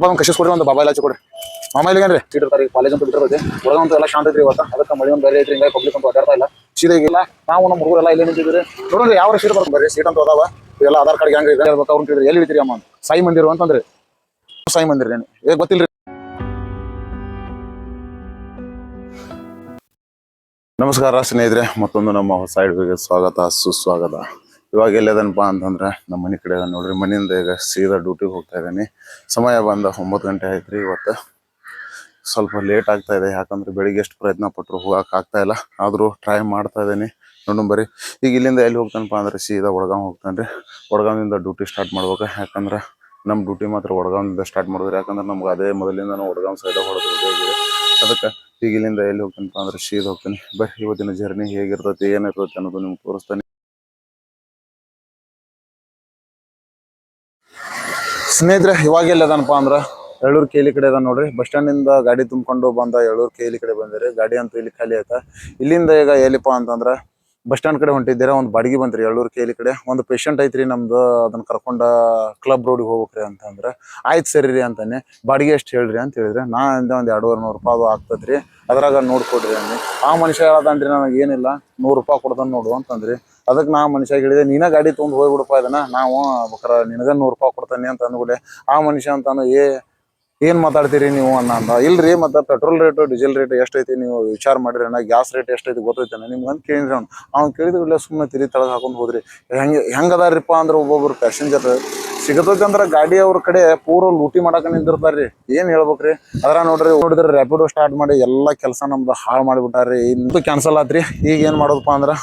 ಒಂದು ಕಶಿಸ್ ಕೊಡ್ರಿ, ಒಂದು ಬಾಬಾ ಇಲಾಚಿ ಕೊಡ್ರಿ. ಮಾಮ ಇಲ್ಲಿಗೇನ್ರಿ ಸೀಟ್ ಇರ್ತಾರೆ. ಕಾಲೇಜ್ ಅಂತ ಬಿಟ್ಟಿರೋದು ಹೊರಗಂತೂ ಎಲ್ಲ ಶಾಂತ ಐತ್ರಿ ಇವತ್ತು. ಅದಕ್ಕೆ ಮಳೆ ಒಂದು ಬೇರೆ ಐತ್ರಿ, ಹಿಂಗಾಗಿ ಪಬ್ಲಿಕ್ ಅಂತ ಓಡಾಡ್ತಾ ಇಲ್ಲ. ಸೀದಾ ಈಗಿಲ್ಲ, ನಾವು ನಮ್ಮ ಹುಡುಗರೆಲ್ಲ ಇಲ್ಲೇ ನಿಂತಿದ್ರಿ. ನೋಡ್ರಿ ಯಾವ ಸೀಟ್ ಬರ್ತಾರೆ ಬರ್ರಿ, ಸೀಟ್ ಅಂತ ಅದಾವ. ಎಲ್ಲ ಆಧಾರ್ ಕಾರ್ಡ್ ಹೆಂಗೆ ಇದೆ ಹೇಳ್ಬೇಕು. ಅವ್ರು ಕೇಳಿದ್ರಿ ಎಲ್ಲಿ ಇಳಿತೀರಿ ಅಮ್ಮ ಅಂತ. ಸಾಯಿ ಮಂದಿರ ಅಂತಂದ್ರಿ. ಸಾಯಿ ಮಂದಿರ ಏನು ಗೊತ್ತಿಲ್ರಿ. ನಮಸ್ಕಾರ ಸ್ನೇಹಿತರೆ, ಮತ್ತೊಂದು ನಮ್ಮ ಹೊಸ ವಿಡಿಯೋಗೆ ಸ್ವಾಗತ ಸುಸ್ವಾಗತ. ಇವಾಗ ಎಲ್ಲದನಪ್ಪ ಅಂತಂದ್ರೆ ನಮ್ಮ ಮನೆ ಕಡೆ ನೋಡ್ರಿ. ಮನೆಯಿಂದ ಈಗ ಸೀದಾ ಡ್ಯೂಟಿಗೆ ಹೋಗ್ತಾ ಇದ್ದೀನಿ. ಸಮಯ ಬಂದ 9 ಗಂಟೆ ಆಯ್ತು ರೀ. ಇವತ್ತು ಸ್ವಲ್ಪ ಲೇಟ್ ಆಗ್ತಾ ಇದೆ, ಯಾಕಂದ್ರೆ ಬೆಳಿಗ್ಗೆ ಎಷ್ಟು ಪ್ರಯತ್ನ ಪಟ್ಟರು ಹೋಗಕ್ಕೆ ಆಗ್ತಾ ಇಲ್ಲ. ಆದರೂ ಟ್ರೈ ಮಾಡ್ತಾ ಇದ್ದೀನಿ. ನೋಡೋಣ ಬರ್ರಿ. ಈಗ ಇಲ್ಲಿಂದ ಎಲ್ಲಿ ಹೋಗ್ತಾನಪ್ಪ ಅಂದ್ರೆ ಸೀದಾ ವಡಗಾಂವ್ ಹೋಗ್ತಾನೆ ರೀ. ವಡಗಾಂವಿಂದ ಡ್ಯೂಟಿ ಸ್ಟಾರ್ಟ್ ಮಾಡ್ಬೇಕು. ಯಾಕಂದ್ರೆ ನಮ್ಮ ಡ್ಯೂಟಿ ಮಾತ್ರ ವಡಗಾಂವಿಂದ ಸ್ಟಾರ್ಟ್ ಮಾಡಿದ್ರಿ. ಯಾಕಂದ್ರೆ ನಮ್ಗೆ ಅದೇ ಮೊದಲಿಂದ ವಡಗಾಂವ್ ಸೈಡ್ ಹೊಡೆದ್ರೆ. ಅದಕ್ಕೆ ಈಗ ಇಲ್ಲಿಂದ ಎಲ್ಲಿ ಹೋಗ್ತಾನಪ್ಪ ಅಂದ್ರೆ ಸೀದಾ ಹೋಗ್ತಾನೆ. ಬರ್ರಿ ಇವತ್ತಿನ ಜರ್ನಿ ಹೇಗಿರ್ತೈತಿ ಏನಿರ್ತೈತಿ ಅನ್ನೋದು ನಿಮ್ಗೆ ತೋರಿಸ್ತಾನೆ. ಸ್ನೇಹಿತರೆ, ಇವಾಗ ಎಲ್ಲದನಪ್ಪ ಅಂದ್ರೆ ಎಳ್ಳೂರು ಕೇಲಿ ಕಡೆ ಅದ ನೋಡ್ರಿ. ಬಸ್ ಸ್ಟ್ಯಾಂಡಿಂದ ಗಾಡಿ ತುಂಬಿಕೊಂಡು ಬಂದ ಎಳ್ಳೂರು ಕೇಲಿ ಕಡೆ ಬಂದಿರಿ. ಗಾಡಿ ಅಂತೂ ಇಲ್ಲಿ ಖಾಲಿ ಆಯ್ತಾ. ಇಲ್ಲಿಂದ ಈಗ ಎಲ್ಲಿಪ್ಪ ಅಂತಂದ್ರೆ ಬಸ್ ಸ್ಟ್ಯಾಂಡ್ ಕಡೆ ಹೊಂಟಿದ್ದೀರಾ. ಒಂದು ಬಾಡಿಗೆ ಬಂತ್ರಿ ಎಳ್ಳೂರು ಕೇಲಿ ಕಡೆ. ಒಂದು ಪೇಷಂಟ್ ಐತ್ರಿ ನಮ್ದು, ಅದನ್ನ ಕರ್ಕೊಂಡ ಕ್ಲಬ್ ರೋಡಿಗೆ ಹೋಗ್ಬೇಕ್ರಿ ಅಂತಂದ್ರೆ ಆಯ್ತು ಸರಿ ರೀ ಅಂತಾನೆ. ಬಾಡಿಗೆ ಎಷ್ಟು ಹೇಳ್ರಿ ಅಂತ ಹೇಳಿದ್ರೆ ನಾ ಅಂದೆ ಒಂದು 200-300 ರೂಪಾಯಿ ಅದು ಆಗ್ತದ್ರಿ, ಅದ್ರಾಗ ನೋಡ್ಕೊಡ್ರಿ ಅಂದೆ. ಆ ಮನುಷ್ಯ ಹೇಳದನ್ರಿ ನನಗೆ ಏನಿಲ್ಲ 100 ರೂಪಾಯಿ ಕೊಡ್ತಾನೆ ನೋಡು ಅಂತಂದ್ರಿ. ಅದಕ್ಕೆ ನಾ ಮನುಷ್ಯ ಹೇಳಿದೆ, ನೀನ ಗಾಡಿ ತೊಗೊಂಡು ಹೋಗ್ಬಿಡಪ್ಪ ಇದನ್ನ, ನಾವು ಬೇಕಾರೆ ನಿನಗ 100 ರೂಪಾಯಿ ಕೊಡ್ತಾನೆ ಅಂತ ಅಂದ್ಬಿಡೆ. ಆ ಮನುಷ್ಯ ಅಂತಾನು ಏನ್ ಮಾತಾಡ್ತೀರಿ ನೀವು ಅಂದ. ಇಲ್ರಿ ಮತ್ತೆ ಪೆಟ್ರೋಲ್ ರೇಟು ಡೀಸೆಲ್ ರೇಟ್ ಎಷ್ಟೈತಿ ನೀವು ವಿಚಾರ ಮಾಡಿರಿ ಅಣ್ಣ, ಗ್ಯಾಸ್ ರೇಟ್ ಎಷ್ಟೈತಿ ಗೊತ್ತೈತೇನೆ ನಿಮ್ಗೆ ಅಂತ ಕೇಳಿದ್ರಿ. ಅವ್ನು ಕೇಳಿದ್ರಲ್ಲ ಸುಮ್ಮನೆ ತಿರಿ ತಳಗ ಹಾಕೊಂಡು ಹೋದ್ರಿ. ಹೆಂಗದಾರಿಪ್ಪ ಅಂದ್ರೆ ಒಬ್ಬೊಬ್ರು ಪ್ಯಾಸೆಂಜರ್ ಸಿಗತೈತಿ ಅಂದ್ರೆ ಗಾಡಿ ಅವ್ರ ಕಡೆ ಪೂರ ಲೂಟಿ ಮಾಡಕ ನಿಂತಿರ್ತಾರ್ರಿ. ಏನ್ ಹೇಳ್ಬೇಕ್ರಿ. ಅದ್ರ ನೋಡಿದ್ರೆ ರ್ಯಾಪಿಡೋ ಸ್ಟಾರ್ಟ್ ಮಾಡಿ ಎಲ್ಲಾ ಕೆಲಸ ನಮ್ದು ಹಾಳು ಮಾಡಿಬಿಟ್ಟಾರ್ರಿ. ಇಂತೂ ಕ್ಯಾನ್ಸಲ್ ಆತ್ರಿ. ಈಗ ಏನ್ ಮಾಡೋದಪ್ಪ ಅಂದ್ರ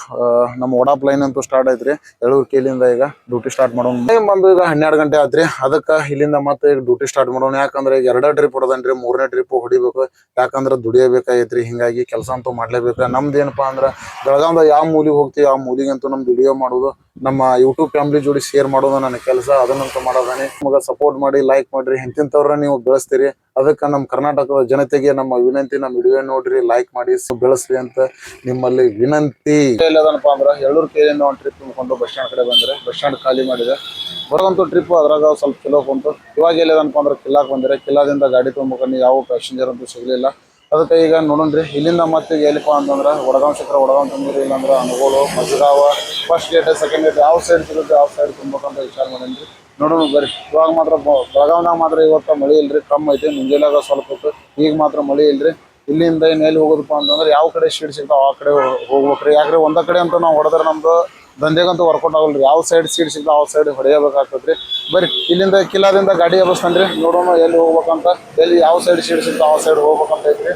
ನಮ್ಮ ವಡಾಪ್ ಲೈನ್ ಅಂತೂ ಸ್ಟಾರ್ಟ್ ಐತ್ರಿ. ಎಳ್ಳೂರು ಕೇಲಿಂದ ಈಗ ಡ್ಯೂಟಿ ಸ್ಟಾರ್ಟ್ ಮಾಡೋಣ. ಬಂದು ಈಗ 12 ಗಂಟೆ ಆತ್ರಿ. ಅದಕ್ಕೆ ಇಲ್ಲಿಂದ ಮತ್ತೆ ಈಗ ಡ್ಯೂಟಿ ಸ್ಟಾರ್ಟ್ ಮಾಡೋಣ. ಯಾಕಂದ್ರೆ ಈಗ 2 ಟ್ರಿಪ್ ಹೊಡೆದನ್ರಿ, 3ನೇ ಟ್ರಿಪ್ ಹೊಡಿಬೇಕು. ಯಾಕಂದ್ರೆ ದುಡಿಯಬೇಕಾಗೈತ್ರಿ. ಹಿಂಗಾಗಿ ಕೆಲಸ ಅಂತೂ ಮಾಡ್ಲೇಬೇಕು. ನಮ್ದು ಏನಪ್ಪಾ ಅಂದ್ರೆ ಬೆಳಗಾವ್ದ ಯಾವ ಮೂಲಿಗೆ ಹೋಗ್ತೀವಿ ಆ ಮೂಲಿಗಂತೂ ನಮ್ದು ವಿಡಿಯೋ ಮಾಡೋದು, ನಮ್ಮ ಯೂಟ್ಯೂಬ್ ಫ್ಯಾಮಿಲಿ ಜೋಡಿ ಶೇರ್ ಮಾಡೋದು ನನ್ನ ಕೆಲಸ. ಅದನ್ನಂತೂ ಮಾಡೋದಾನೆ. ನಿಮಗೆ ಸಪೋರ್ಟ್ ಮಾಡಿ, ಲೈಕ್ ಮಾಡ್ರಿ. ಇಂತಿಂತವ್ರ ನೀವು ಬೆಳೆಸ್ತೀರಿ. ಅದಕ್ಕೆ ನಮ್ಮ ಕರ್ನಾಟಕದ ಜನತೆಗೆ ನಮ್ಮ ವಿನಂತಿ, ನಮ್ಮ ವಿಡಿಯೋ ನೋಡ್ರಿ, ಲೈಕ್ ಮಾಡಿ, ಬೆಳೆಸ್ರಿ ಅಂತ ನಿಮ್ಮಲ್ಲಿ ವಿನಂತಿ. ಎಲ್ಲದನಪ್ಪ ಅಂದ್ರೆ ಎಳ್ಳೂರು ಕೇಳಿಂದ ಒಂದು ಟ್ರಿಪ್ ತುಂಬಿಕೊಂಡು ಬಸ್ ಸ್ಟ್ಯಾಂಡ್ ಕಡೆ ಬಂದ್ರೆ ಬಸ್ ಸ್ಟ್ಯಾಂಡ್ ಖಾಲಿ ಮಾಡಿದೆ. ಬರೋಂತೂ ಟ್ರಿಪ್ ಅದ್ರಾಗ ಸ್ವಲ್ಪ ಚಲೋ ಬಂತು. ಇವಾಗ ಎಲ್ಲದನಪ್ಪ ಅಂದ್ರೆ ಕಿಲ್ಲಾಕ್ ಬಂದಿರೆ. ಕಿಲ್ಲಾದಿಂದ ಗಾಡಿ ತುಂಬಿಕೊಂಡು ಯಾವ ಪ್ಯಾಸೆಂಜರ್ ಅಂತೂ ಸಿಗಲಿಲ್ಲ. ಅದಕ್ಕೆ ಈಗ ನೋಡೋಣ್ರಿ ಇಲ್ಲಿಂದ ಮತ್ತೆ ಎಲ್ಲಿಪ್ಪ ಅಂತಂದ್ರೆ ವಡಗಾಂವ್ ಸಿಕ್ಕರೆ ವಡಗಾಂವ್ ತುಂಬಿರಿ, ಇಲ್ಲಾಂದ್ರೆ ಅನಗೋಳು, ಮಜಗಾವ, ಫಸ್ಟ್ ಗೇಟ್, ಸೆಕೆಂಡ್ ಗೇಟ್ ಯಾವ ಸೈಡ್ ಸಿಗುತ್ತೆ ಯಾವ ಸೈಡ್ ತುಂಬೇಕಂತ ವಿಚಾರ ಮಾಡೇನ್ರಿ. ನೋಡೋಣ ಬರ್ರಿ. ಇವಾಗ ಮಾತ್ರ ಬೆಳಗಾವ್ನಾಗ ಮಾತ್ರ ಇವತ್ತು ಮಳೆ ಇಲ್ರಿ, ಕಮ್ಮಿ ಐತಿ. ಮುಂಜಾನೆಯಾಗ ಸ್ವಲ್ಪ ಹೊತ್ತು, ಈಗ ಮಾತ್ರ ಮಳೆ ಇಲ್ರಿ. ಇಲ್ಲಿಂದ ಎಲ್ಲಿ ಹೋಗೋದಪ್ಪ ಅಂತಂದ್ರೆ ಯಾವ ಕಡೆ ಸೀಟ್ ಸಿಗ್ತಾವ ಆ ಕಡೆ ಹೋಗ್ಬೇಕ್ರಿ. ಯಾಕ್ರಿ ಒಂದ ಕಡೆ ಅಂತ ನಾವು ಹೊಡೆದ್ರೆ ನಮ್ದು ದಂಧೆಗಂತೂ ವರ್ಕೌಟ್ ಆಗಲ್ರಿ. ಯಾವ ಸೈಡ್ ಸೀಟ್ ಸಿಗ್ತಾವ ಆ ಸೈಡ್ ಹೊಡೆಯಬೇಕಾಗ್ತದ್ರಿ. ಬರ್ರಿ ಇಲ್ಲಿಂದ ಕಿಲ್ಲಾದಿಂದ ಗಾಡಿ ಎಬ್ಬಿಸ್ತಾನ್ರಿ. ನೋಡೋಣ ಎಲ್ಲಿ ಹೋಗ್ಬೇಕಂತ, ಎಲ್ಲಿ ಯಾವ ಸೈಡ್ ಸೀಟ್ ಸಿಗ್ತಾವ ಆ ಸೈಡ್ ಹೋಗ್ಬೇಕಂತ ಐತ್ರಿ.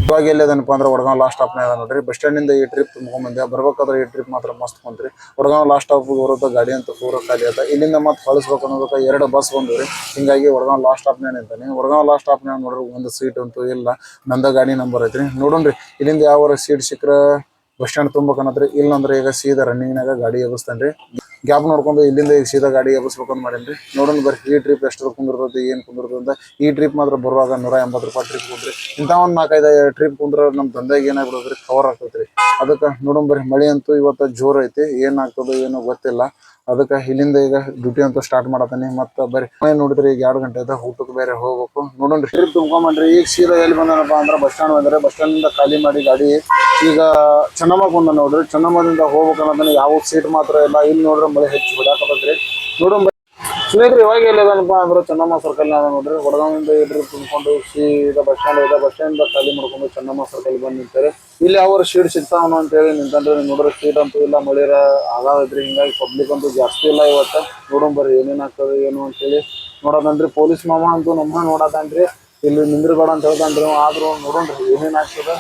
ಇವಾಗ ಎಲ್ಲದನಪ್ಪ ಅಂದ್ರೆ ವಡಗಾಂವ್ ಲಾಸ್ಟ್ ಸ್ಟಾಪ್ನ ಅದ ನೋಡ್ರಿ. ಬಸ್ ಸ್ಟ್ಯಾಂಡಿಂದ ಈ ಟ್ರಿಪ್ ತುಂಬ್ಕೊಂಡ್ಬಂದೆ. ಬರ್ಬೇಕಾದ್ರೆ ಈ ಟ್ರಿಪ್ ಮಾತ್ರ ಮಸ್ತ್ ಬಂತ್ರಿ. ವಡಗಾಂವ್ ಲಾಸ್ಟ್ ಸ್ಟಾಪ್ ಬರೋದು ಗಾಡಿ ಅಂತ ಪೂರ ಖಾಲಿ ಅದ. ಇಲ್ಲಿಂದ ಮತ್ತೆ ಕಳಿಸ್ಬೇಕು ಅನ್ನೋದಕ್ಕೆ 2 ಬಸ್ ಬಂದ್ರಿ. ಹಿಂಗಾಗಿ ವಡಗಾಂವ್ ಲಾಸ್ಟ್ ಸ್ಟಾಪ್ನೇ ನಿಂತಾನೆ. ವಡಗಾಂವ್ ಲಾಸ್ಟ್ ಸ್ಟಾಪ್ನ ನೋಡ್ರಿ ಒಂದು ಸೀಟ್ ಅಂತೂ ಇಲ್ಲ. ನಂದ ಗಾಡಿ ನಂಬರ್ ಐತ್ರಿ. ನೋಡೋಣ್ರಿ ಇಲ್ಲಿಂದ ಯಾವ ಸೀಟ್ ಸಿಕ್ಕರೆ ಬಸ್ ಸ್ಟ್ಯಾಂಡ್ ತುಂಬಬೇಕನ್ನತ್ರಿ. ಇಲ್ಲಂದ್ರೆ ಈಗ ಸೀದಾ ರನ್ನಿಂಗ್ನಾಗ ಗಾಡಿ ಎಬ್ಬಿಸ್ತಾನ್ರಿ. ಗ್ಯಾಪ್ ನೋಡ್ಕೊಂಡು ಇಲ್ಲಿಂದ ಈಗ ಸೀದಾ ಗಾಡಿ ಎಬ್ಬಿಸ್ಬೇಕಂತ ಮಾಡೇನ್ರಿ. ನೋಡೋಣ ಬರ್ರಿ ಈ ಟ್ರಿಪ್ ಎಷ್ಟು ಕುಂದಿರ್ತೈತಿ ಏನು ಕುಂದಿರ್ತದೆ ಅಂತ. ಈ ಟ್ರಿಪ್ ಮಾತ್ರ ಬರುವಾಗ 180 ರೂಪಾಯಿ ಟ್ರಿಪ್ ಕುಂದ್ರಿ. ಇಂಥ ಒಂದು 4-5 ಟ್ರಿಪ್ ಕುಂದ್ರೆ ನಮ್ಮ ದಂಧೆಗೆ ಏನಾಗ್ಬಿಡೋದ್ರಿ, ಕವರ್ ಆಗ್ತೈತ್ರಿ. ಅದಕ್ಕೆ ನೋಡೋಣ ಬರ್ರಿ. ಮಳೆ ಅಂತೂ ಇವತ್ತು ಜೋರ್ ಐತಿ. ಏನಾಗ್ತದೋ ಏನೋ ಗೊತ್ತಿಲ್ಲ. ಅದಕ್ಕೆ ಇಲ್ಲಿಂದ ಈಗ ಡ್ಯೂಟಿ ಅಂತೂ ಸ್ಟಾರ್ಟ್ ಮಾಡತಾನೆ. ಮತ್ತೆ ಬರ್ರಿ ನೋಡಿದ್ರಿ ಈಗ 2 ಗಂಟೆ ಆಯ್ತು. ಊಟಕ್ಕೆ ಬೇರೆ ಹೋಗ್ಬೇಕು. ನೋಡೋಣ್ರಿ ಟ್ರಿಪ್ ತುಂಬ್ಕೊಂಬನ್ರಿ. ಈಗ ಸೀದಾ ಎಲ್ಲಿ ಬಂದನಪ್ಪ ಅಂದ್ರೆ ಬಸ್ ಸ್ಟ್ಯಾಂಡ್ ಬಂದ್ರೆ ಬಸ್ ಸ್ಟ್ಯಾಂಡಿಂದ ಖಾಲಿ ಮಾಡಿ ಗಾಡಿ ಈಗ ಚೆನ್ನಮ್ಮ ಬಂದ ನೋಡ್ರಿ. ಚೆನ್ನಮ್ಮದಿಂದ ಹೋಗ್ಬೇಕು ಅನ್ನೋದನ್ನ ಯಾವ ಸೀಟ್ ಮಾತ್ರ ಇಲ್ಲ. ಇಲ್ಲಿ ನೋಡ್ರಿ ಮಳೆ ಹೆಚ್ಚು ಬಿಡಾಕತ್ತೈತ್ರಿ. ನೋಡೋಣ ಸ್ನೇಹಿತರೆ ಇವಾಗ ಎಲ್ಲದನಪ್ಪ ಅಂದ್ರೆ ಚೆನ್ನಮ್ಮ ಸರ್ಕಲ್ ನೋಡ್ರಿ. ವಡಗಾಂವಿಂದ ಟ್ರಿಪ್ ತುಂಬಿಕೊಂಡು ಸೀದಾ ಬಸ್ ಸ್ಟ್ಯಾಂಡ್ ಇದೆ. ಬಸ್ ಸ್ಟ್ಯಾಂಡ್ ಖಾಲಿ ಮಾಡ್ಕೊಂಡು ಚೆನ್ನಮ್ಮ ಸರ್ಕಲ್ ಬಂದು ನಿಂತಾರೆ. ಇಲ್ಲಿ ಅವ್ರ ಸೀಟ್ ಸಿಗ್ತಾವನು ಅಂತೇಳಿ ನಿಂತಂದ್ರೆ ನೋಡ್ರಿ ಸೀಟ್ ಅಂತೂ ಇಲ್ಲ. ಮಳೆ ಆಗೈತ್ರಿ. ಹಿಂಗಾಗಿ ಪಬ್ಲಿಕ್ ಅಂತೂ ಜಾಸ್ತಿ ಇಲ್ಲ ಇವತ್ತು. ನೋಡೋಣ ಬರ್ರಿ ಏನೇನಾಗ್ತದೆ ಏನು ಅಂತೇಳಿ ನೋಡೋದನ್ರಿ. ಪೊಲೀಸ್ ಮಾಮ ಅಂತೂ ನಮ್ಮ ನೋಡತಾನ್ರಿ. ಇಲ್ಲಿ ನಿಂದ್ರಬೇಡ ಅಂತ ಹೇಳ್ತಾನ್ರಿ. ಆದ್ರೂ ನೋಡೋಣ್ರಿ ಏನೇನಾಗ್ತದೆ.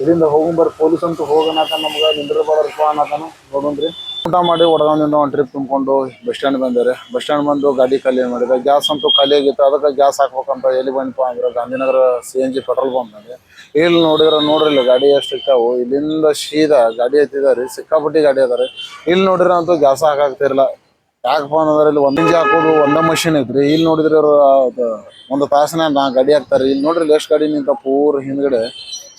ಇಲ್ಲಿಂದ ಹೋಗ್ಬರ್ರಿ. ಪೊಲೀಸ್ ಅಂತೂ ಹೋಗನಕ ನಮ್ಗೆ ನಿಂದ್ರಬೇಡಪ್ಪ ಅನ್ನತಾನು. ನೋಡೋಣ್ರಿ ಊಟ ಮಾಡಿ ವಡಗಾಂವಿಂದ ಒಂದು ಟ್ರಿಪ್ ತುಂಬಿಕೊಂಡು ಬಸ್ ಸ್ಟ್ಯಾಂಡ್ ಬಂದಾರೆ. ಬಸ್ ಸ್ಟ್ಯಾಂಡ್ ಬಂದು ಗಾಡಿ ಖಾಲಿ ಮಾಡಿದೆ. ಗ್ಯಾಸ್ ಅಂತೂ ಖಾಲಿ ಆಗಿತ್ತು. ಅದಕ್ಕೆ ಗ್ಯಾಸ್ ಹಾಕ್ಬೇಕಂತ ಎಲ್ಲಿ ಬಂದಪ್ಪ ಅಂದ್ರೆ ಗಾಂಧಿನಗರ CNG ಪೆಟ್ರೋಲ್ ಬಂಕ್ ಬಂದೆ. ಇಲ್ಲಿ ನೋಡ್ರಿ ಗಾಡಿ ಎಷ್ಟು ಇರ್ತಾವು. ಇಲ್ಲಿಂದ ಸೀದಾ ಗಾಡಿ ಹತ್ತಿದಾರಿ. ಸಿಕ್ಕಾಪಟ್ಟಿ ಗಾಡಿ ಅದಾರೆ. ಇಲ್ಲಿ ನೋಡಿದ್ರೆ ಅಂತೂ ಗ್ಯಾಸ್ ಹಾಕಾಗ್ತಿರಲ್ಲ. ಯಾಕಪ್ಪ ಅಂದ್ರೆ ಇಲ್ಲಿ ಒಂದು ಇಂಜಿ ಹಾಕೋದು ಒಂದೇ ಮಷಿನ್ ಐತ್ರಿ. ಇಲ್ಲಿ ನೋಡಿದ್ರೆ ಒಂದು ತಾಸಿನ ಗಾಡಿ ಹಾಕ್ತಾರೆ. ಇಲ್ಲಿ ನೋಡ್ರಿ ಎಷ್ಟು ಗಾಡಿ ನಿಂತ ಪೂರ ಹಿಂದ್ಗಡೆ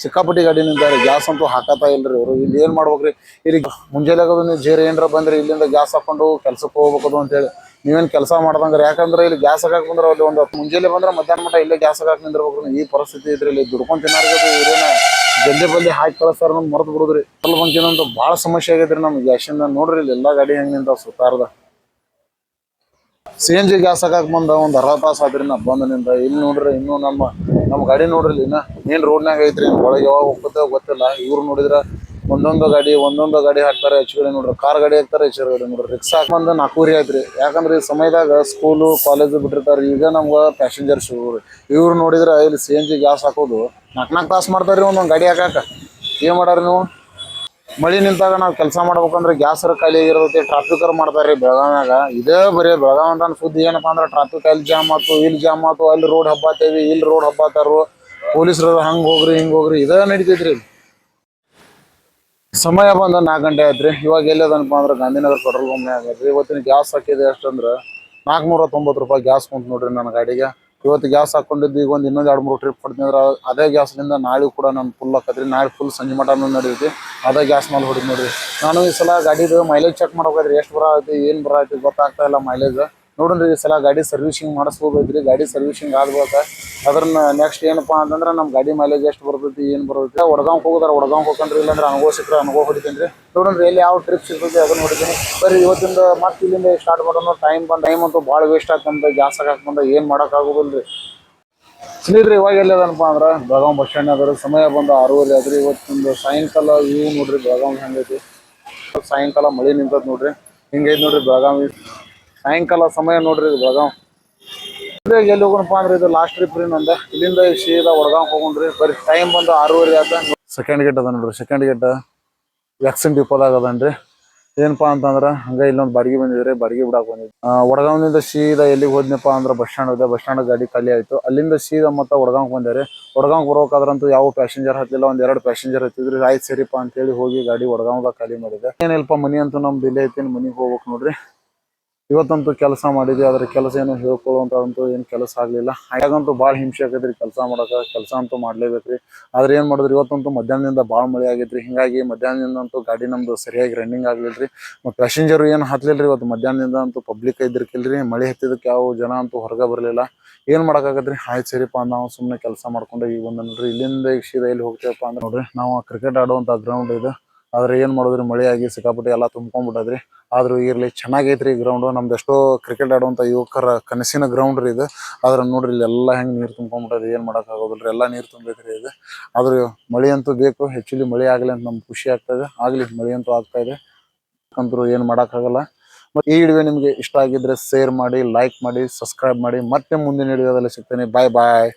ಸಿಕ್ಕಾಪಟ್ಟಿ ಗಾಡಿ ನಿಂತಾರೆ. ಗ್ಯಾಸ್ ಅಂತೂ ಹಾಕತಾ ಇಲ್ರಿ ಇವರು. ಇಲ್ಲಿ ಏನ್ ಮಾಡ್ಬೇಕ್ರಿ, ಇಲ್ಲಿ ಮುಂಜಾನೆ ನೀವು ಜೇರ್ ಏನ್ರ ಬಂದ್ರೆ ಇಲ್ಲಿಂದ ಗ್ಯಾಸ್ ಹಾಕೊಂಡು ಕೆಲ್ಸಕ್ಕೆ ಹೋಗ್ಬೇಕು ಅಂತೇಳಿ ನೀವೇನ್ ಕೆಲಸ ಮಾಡ್ದಂಗ್ರಿ. ಯಾಕಂದ್ರೆ ಇಲ್ಲಿ ಗ್ಯಾಸ್ ಹಾಕಕ್ ಬಂದ್ರೆ ಅಲ್ಲಿ ಒಂದು ಮುಂಜಾನೆ ಬಂದ್ರೆ ಮಧ್ಯಾಹ್ನ ಮಟ್ಟ ಇಲ್ಲೇ ಗ್ಯಾಸ್ ಹಾಕಕ್ ನಿಂದಿರ್ಬೇಕು. ಈ ಪರಿಸ್ಥಿತಿ ಇದ್ರಿ ಇಲ್ಲಿ ದುಡ್ಕೊಂಡ್ ತಿನ್ನಾರ್ಗದು ಇವ್ರೇನ ಜಲ್ದಿ ಬಲ್ದಿ ಹಾಕಿ ಕಳಿಸ್ತಾರ ನಮ್ ಮರ್ತು ಬಿಡುದ್ರಿ. ಅಲ್ಲಿ ಬಂಕಿನಂತೂ ಭಾಳ ಸಮಸ್ಯೆ ಆಗೈತ್ರಿ ನಮ್ಗೆ ಗ್ಯಾಸಿಂದ. ನೋಡ್ರಿ ಇಲ್ಲಿ ಎಲ್ಲಾ ಗಾಡಿ ಹೆಂಗ್ ನಿಂತಾವ ಸುತ್ತಾರ್ದ. CNG ಗ್ಯಾಸ್ ಹಾಕಕ್ ಬಂದ ಒಂದ್ ಅರ್ಧ ತಾಸ ಆದ್ರಿ ನಾ ಬಂದನಿಂದ. ಇಲ್ಲಿ ನೋಡ್ರಿ ಇನ್ನು ನಮ್ಮ ಗಾಡಿ ನೋಡ್ರಿ ಇನ್ನ ಮೇನ್ ರೋಡ್ನಾಗ ಐತ್ರಿ. ಒಳಗೆ ಯಾವಾಗ ಹೋಗ್ತೇವ ಗೊತ್ತಿಲ್ಲ. ಇವ್ರು ನೋಡಿದ್ರ ಒಂದೊಂದು ಗಾಡಿ ಹಾಕ್ತಾರೆ. ಹೆಚ್ಚು ನೋಡ್ರಿ ಕಾರ್ ಗಾಡಿ ಹಾಕ್ತಾರೆ, ಹೆಚ್ಚು ಗಾಡಿ ನೋಡ್ರಿ. ರಿಕ್ಷಾ ಹಾಕಂದ 4 ಆಯ್ತ್ರಿ. ಯಾಕಂದ್ರೆ ಈ ಸಮಯದಾಗ ಸ್ಕೂಲು ಕಾಲೇಜ್ ಬಿಟ್ಟಿರ್ತಾರ. ಈಗ ನಮ್ಗ ಪ್ಯಾಸೆಂಜರ್ಸ್ ಇವ್ರು ನೋಡಿದ್ರ ಇಲ್ಲಿ CNG ಗ್ಯಾಸ್ ಹಾಕೋದು 4 ತಾಸು ಮಾಡ್ತಾರ್ರಿ ಒಂದೊಂದ್ ಗಾಡಿ ಹಾಕಾಕ. ಏನ್ ಮಾಡಾರಿ ನೀವು? ಮಳಿ ನಿಂತಾಗ ನಾವು ಕೆಲಸ ಮಾಡ್ಬೇಕಂದ್ರೆ ಗ್ಯಾಸ್ ಖಾಲಿ ಆಗಿರುತ್ತೆ. ಟ್ರಾಫಿಕ್ ಮಾಡ್ತಾರ್ರಿ ಬೆಳಗಾವ್ಯಾಗ. ಇದೇ ಬರೀ ಬೆಳಗಾವ್ ಅಂತ ಸುದ್ದಿ ಏನಪ್ಪಾ ಅಂದ್ರೆ ಟ್ರಾಫಿಕ್ ಅಲ್ಲಿ ಜಾಮ್ ಆತು, ಇಲ್ಲಿ ಜಾಮ್ ಆತು, ಅಲ್ಲಿ ರೋಡ್ ಹಬ್ಬಾತೇವಿ, ಇಲ್ಲಿ ರೋಡ್ ಹಬ್ಬಾತಾರು, ಪೊಲೀಸರು ಹಂಗ್ ಹೋಗ್ರಿ ಹಿಂಗ್ ಹೋಗ್ರಿ ಇದೇ ನಡೀತೈತ್ರಿ. ಸಮಯ ಬಂದ 4 ಗಂಟೆ ಆಯ್ತ್ರಿ. ಇವಾಗ ಎಲ್ಲದನಪ್ಪ ಅಂದ್ರೆ ಗಾಂಧಿನಗರ ಪೆಟ್ರೋಲ್ ಬಂಕ್ ಆಗೈತ್ರಿ. ಇವತ್ತಿನ ಗ್ಯಾಸ್ ಹಾಕಿದೆ ಎಷ್ಟಂದ್ರ 490 ರೂಪಾಯಿ ಗ್ಯಾಸ್ ಕುಂತ ನೋಡ್ರಿ ನನ್ನ ಗಾಡಿಗೆ. ಇವತ್ತು ಗ್ಯಾಸ್ ಹಾಕೊಂಡಿದ್ದು ಈಗ ಇನ್ನೊಂದು 2-3 ಟ್ರಿಪ್ ಹೊಡ್ತೀನಿ ಅಂದ್ರೆ ಅದೇ ಗ್ಯಾಸ್ನಿಂದ ನಾಳೆ ಕೂಡ ನಾನು ಫುಲ್ ಹಾಕತ್ರಿ. ನಾಳೆ ಫುಲ್ ಸಂಜೆ ಮಟನೂ ನಡೀತಿ ಅದೇ ಗ್ಯಾಸ್ ಮೇಲೆ ಹೊಡಿದ್ ನೋಡ್ರಿ. ನಾನು ಈ ಸಲ ಗಾಡಿದು ಮೈಲೇಜ್ ಚೆಕ್ ಮಾಡ್ಬೇಕ್ರಿ. ಎಷ್ಟು ಬರತೈತಿ ಏನ್ ಬರತೈತಿ ಗೊತ್ತಾಗ್ತಾ ಇಲ್ಲ ಮೈಲೇಜ್. ನೋಡ್ರಿ ಈ ಸಲ ಗಾಡಿ ಸರ್ವಿಸಿಂಗ್ ಮಾಡಿಸ್ಕೋಬೇಕ್ರಿ. ಗಾಡಿ ಸರ್ವಿಸಿಂಗ್ ಆಗ್ಬೇಕ. ಅದ್ರನ್ನ ನೆಕ್ಸ್ಟ್ ಏನಪ್ಪಾ ಅಂತಂದ್ರೆ ನಮ್ಮ ಗಾಡಿ ಮೈಲೇಜ್ ಎಷ್ಟು ಬರ್ತೈತಿ ಏನ್ ಬರ್ತೈತಿ. ವಡಗಾಂವ್ ಹೋಗೋದಾರ ವಡಗಾಂವ್ ಹೋಗ್ಕೊಂಡ್ರಿ, ಇಲ್ಲಾಂದ್ರೆ ಅನುಭವ ಸಿಕ್ಕರೆ ಅನುಭವ ಹೊಡಿತೇನ್ರಿ. ನೋಡ್ರಿ ಎಲ್ಲಿ ಯಾವ ಟ್ರಿಪ್ ಸಿಗ್ತೈತಿ ಅದನ್ನ ಹೊಡಿತೀನಿ. ಬರೀ ಇವತ್ತಿಂದ ಮತ್ತೆ ಇಲ್ಲಿಂದ ಸ್ಟಾರ್ಟ್ ಮಾಡೋಣ. ಟೈಮ್ ಅಂತೂ ಭಾಳ ವೇಸ್ಟ್ ಆಗ್ತಂತ ಗ್ಯಾಸ್ ಹಾಕಕ್ ಬಂದ ಏನ್ ಮಾಡಕ್ ಆಗೋದಿಲ್ರಿ. ಸ್ನೇಹಿತರೆ ಇವಾಗ ಎಲ್ಲದನಪ್ಪ ಅಂದ್ರೆ ಬೆಳಗಾವ್ ಬಸ್ ಸ್ಟ್ಯಾಂಡ್ ಅದ್ರ ಸಮಯ ಬಂದು 6:30 ಆದ್ರಿ. ಇವತ್ತೊಂದು ಸಾಯಂಕಾಲ ಇವು ನೋಡ್ರಿ ಬೆಳಗಾವ್ ಹೆಂಗೈತಿ. ಸಾಯಂಕಾಲ ಮಳಿ ನಿಂತದ್ ನೋಡ್ರಿ. ಹಿಂಗೈತಿ ನೋಡ್ರಿ ಬೆಳಗಾವಿ ಸಾಯಂಕಾಲ ಸಮಯ ನೋಡ್ರಿ ಬೆಳಗಾವ್. ಎಲ್ಲಿ ಹೋಗೋಣಪ್ಪ ಅಂದ್ರೆ ಇದು ಲಾಸ್ಟ್ ಟ್ರಿಪ್ ರೀ ನಂದ. ಇಲ್ಲಿಂದ ಸೀದಾ ವಡಗಾಂವ್ ಹೋಗೋಣ್ರಿ. ಬರೀ ಟೈಮ್ ಬಂದು 6:30 ಆದ. ಸೆಕೆಂಡ್ ಗೇಟ್ ಅದ ನೋಡ್ರಿ. ಸೆಕೆಂಡ್ ಗೇಟ್ ವ್ಯಾಕ್ಸಿನ್ ಡಿಪೋದಾಗ ಅದನ್ರಿ. ಏನಪ್ಪಾ ಅಂತಂದ್ರ ಹಂಗ ಇಲ್ಲೊಂದು ಬಾಡಿಗೆ ಬಂದಿದ್ರಿ. ಬಾಡಿಗೆ ಬಿಡಾಕ್ ಬಂದಿದ್ರಿ. ವಡಗಾವ್ನಿಂದ ಸೀದಾ ಎಲ್ಲಿಗೆ ಹೋದ್ನಪ್ಪ ಅಂದ್ರೆ ಬಸ್ ಸ್ಟ್ಯಾಂಡ್ ಹೋದೆ. ಬಸ್ ಸ್ಟ್ಯಾಂಡ್ ಗಾಡಿ ಖಾಲಿ ಆಯ್ತು. ಅಲ್ಲಿಂದ ಸೀದಾ ಮತ್ತೆ ವಡಗಾಂವ್ ಬಂದೇರಿ. ವಡಗಾಂವ್ ಬರ್ಬೇಕಾದ್ರಂತೂ ಯಾವ ಪ್ಯಾಸೆಂಜರ್ ಹತ್ತಿಲ್ಲ. 1-2 ಪ್ಯಾಸೆಂಜರ್ ಹತ್ತಿದ್ರಿ. ಆಯ್ತು ಸರಿಪಾ ಅಂತ ಹೇಳಿ ಹೋಗಿ ಗಾಡಿ ವಡಗಾಂವ್ದಾಗ ಖಾಲಿ ಮಾಡಿದೆ. ಏನಿಲ್ಪ ಮನಿ ಅಂತೂ ನಮ್ದು ಇಲ್ಲೇ ಐತಿ. ಮನಿಗೆ ಹೋಗ್ಬೇಕು ನೋಡ್ರಿ. ಇವತ್ತಂತೂ ಕೆಲಸ ಮಾಡಿದ್ವಿ. ಅದ್ರ ಕೆಲಸ ಏನು ಹೇಳ್ಕೊಳ್ಳುವಂತಂತೂ ಏನು ಕೆಲಸ ಆಗ್ಲಿಲ್ಲ. ಹಾಗಂತೂ ಭಾಳ ಹಿಂಸೆ ಆಗೈತ್ರಿ ಕೆಲಸ ಮಾಡಕ. ಕೆಲಸ ಅಂತೂ ಮಾಡ್ಲೇಬೇಕ್ರಿ. ಆದ್ರೆ ಏನ್ ಮಾಡಿದ್ರಿ ಇವತ್ತಂತೂ ಮಧ್ಯಾಹ್ನದಿಂದ ಭಾಳ ಮಳೆ ಆಗೈತ್ರಿ. ಹಿಂಗಾಗಿ ಮಧ್ಯಾಹ್ನದಿಂದ ಅಂತೂ ಗಾಡಿ ನಮ್ದು ಸರಿಯಾಗಿ ರನ್ನಿಂಗ್ ಆಗ್ಲಿಲ್ರಿ. ಮತ್ತು ಪ್ಯಾಸೆಂಜರ್ ಏನು ಹತ್ಲಿಲ್ರಿ. ಇವತ್ತು ಮಧ್ಯಾಹ್ನದಿಂದ ಅಂತೂ ಪಬ್ಲಿಕ್ ಇದ್ರಿಕಿಲ್ರಿ. ಮಳೆ ಹತ್ತಿದಕ್ಕೆ ಯಾವ ಜನ ಅಂತೂ ಹೊರಗೆ ಬರಲಿಲ್ಲ. ಏನ್ ಮಾಡಕ್ಕಾಗತ್ರಿ. ಆಯ್ತು ಸರಿಪಾ ನಾವು ಸುಮ್ಮನೆ ಕೆಲಸ ಮಾಡ್ಕೊಂಡು ಈಗ ಬಂದ ನೋಡ್ರಿ. ಇಲ್ಲಿಂದ ಈಗ ಸೀದಾ ಎಲ್ಲಿ ಹೋಗ್ತೇವಪ್ಪ ಅಂದ್ರೆ ನೋಡ್ರಿ ನಾವು ಕ್ರಿಕೆಟ್ ಆಡುವಂತ ಗ್ರೌಂಡ್ ಇದು. ಆದ್ರೆ ಏನ್ ಮಾಡಿದ್ರಿ ಮಳೆ ಆಗಿ ಸಿಕ್ಕಾಪಟ್ಟಿ ಎಲ್ಲ ತುಂಬ್ಕೊಂಡ್ಬಿಟ್ಟದ್ರಿ. ಆದ್ರೂ ಇರ್ಲಿ ಚೆನ್ನಾಗೈತ್ರಿ ಗ್ರೌಂಡ್. ನಮ್ದು ಎಷ್ಟೋ ಕ್ರಿಕೆಟ್ ಆಡುವಂತ ಯುವಕರ ಕನಸಿನ ಗ್ರೌಂಡ್ ರೀ ಇದು. ಆದ್ರೆ ನೋಡ್ರಿ ಇಲ್ಲಿ ಎಲ್ಲ ಹೆಂಗ್ ನೀರ್ ತುಂಬ್ಕೊಂಡ್ಬಿಟ್ಟದ್ರಿ. ಏನ್ ಮಾಡಕ್ ಆಗೋದಿಲ್ರಿ. ಎಲ್ಲಾ ನೀರ್ ತುಂಬೈತ್ರಿ ಇದು. ಆದ್ರೆ ಮಳೆ ಅಂತೂ ಬೇಕು. ಹೆಚ್ಚುಲಿ ಮಳೆ ಆಗ್ಲಿ ಅಂತ ನಮ್ಗೆ ಖುಷಿ ಆಗ್ತದೆ. ಆಗ್ಲಿ ಮಳೆ ಅಂತೂ ಆಗ್ತಾ ಇದೆ. ಅಂತೂ ಏನ್ ಮಾಡಕ್ ಆಗಲ್ಲ. ಮತ್ತೆ ಈ ವಿಡಿಯೋ ನಿಮ್ಗೆ ಇಷ್ಟ ಆಗಿದ್ರೆ ಶೇರ್ ಮಾಡಿ, ಲೈಕ್ ಮಾಡಿ, ಸಬ್ಸ್ಕ್ರೈಬ್ ಮಾಡಿ. ಮತ್ತೆ ಮುಂದಿನ ವಿಡಿಯೋದಲ್ಲಿ ಸಿಗ್ತೇನೆ. ಬಾಯ್ ಬಾಯ್.